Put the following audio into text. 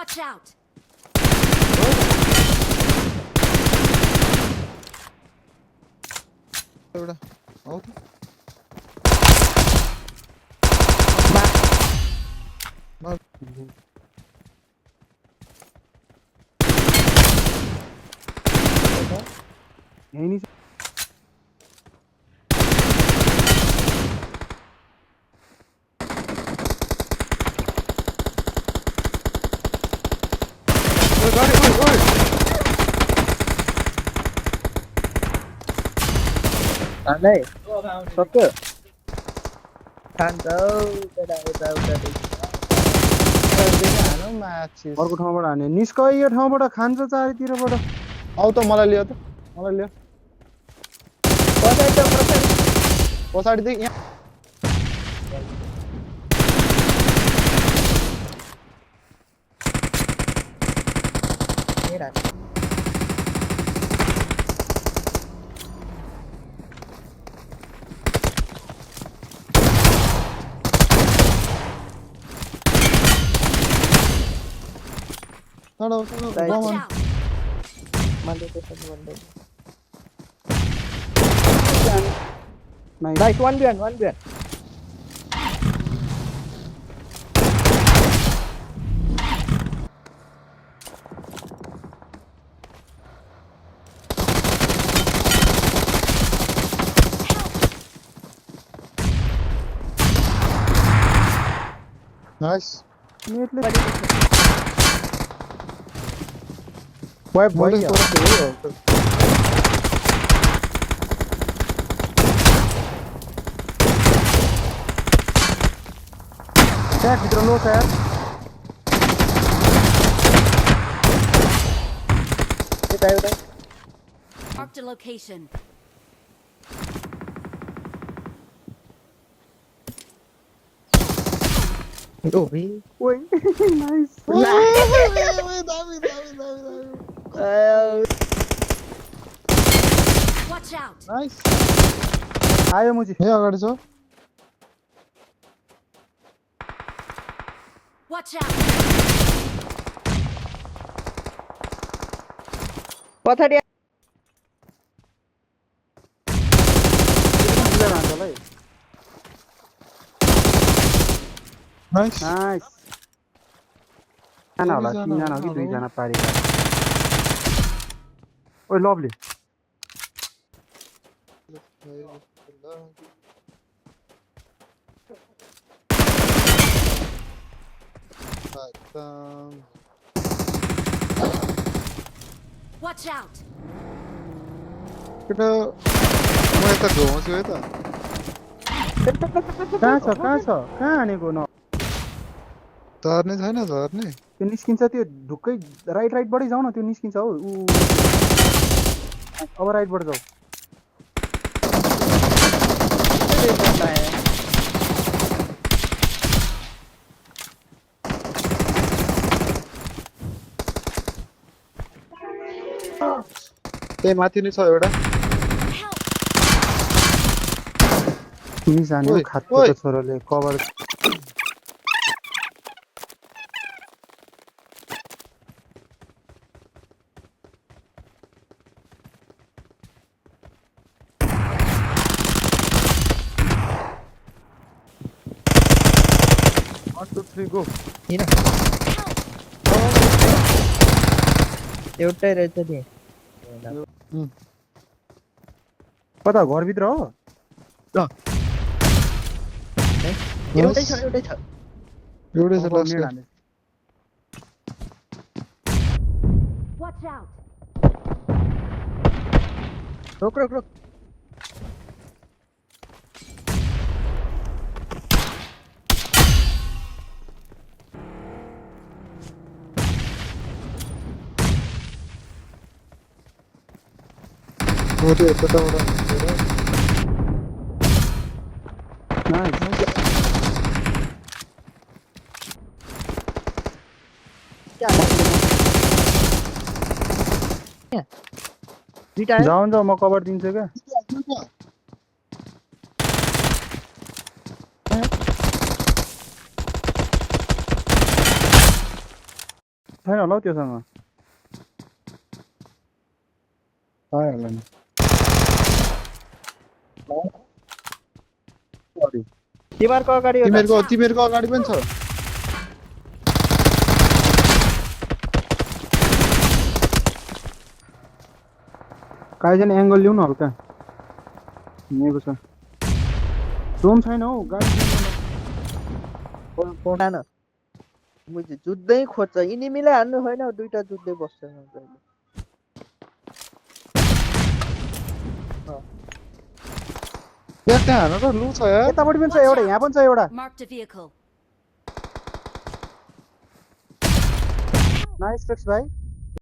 Watch out! एउटा आऊ त मार यही नि ओइ गाडी ओइ ओइ Aneh, satu. Kantau, udah deh. हानु माछिस अर्को ठाउँबाट हाने निस्क यो ठाउँबाट खान्छ चारैतिरबाट आऊ त मलाई लियो त मलाई लियो पछाडि देखि यहाँ Mira, चढौ Baik. Watch गमन out! mandi tuh satu mandi. Nice Nice, one behind, one behind. Nice नेटले वाइप मोडिङ भयो कोर्स हो ट्याग भित्र लो tag Udah. Marked a location. Oh, wih. ओइ नाइस दामी दामी दामी Watch out! नाइस आयो मुजी हे अगाडि छ Watch out! Pocah dia. है नाइस नाइस जना होला तीनजना हो कि दुईजना पारेको ओइ लभली Watch out! केटा म यता घुमाउँछु है त कहाँ छ कहाँ हानेको न झर्ने छैन झर्ने त्यो निस्किन्छ त्यो ढुक्कै राइटबाटै जाऊ न त्यो निस्किन्छ हो ऊ अब राइटबाट जाऊ त्यही माथि नै छ एउटा तिमी जाने ओइ, खातको ओइ। त छोरोले cover One, two, three, go. Ini. एउटै रहेछ नि कता घरभित्र हो एउटै छ एउटै छ अब लास्ट नेड हाने। Watch out! रोक हो त्यो कताबाट नाइस दुईटा जाऊ जाऊ म कभर दिन्छु क्या छैन होला हौ त्योसँग आइहाल्ला नि तिमीहरूको अगाडि एउटा तिमीहरूको अगाडि पनि छ काइजन एङ्गल लिउँ न हल्का हिँडेको छ जोन छैन हौ गाडी सानो बुझ्यो जुत्दै खोज्छ इनिमीलाई हान्नु होइन दुईटा जुत्दै बस्छ त्यहाँ हान र लु छ यार यतापट्टि पनि छ एउटा यहाँ पनि छ एउटा Marked a vehicle. Nice tricks भाइ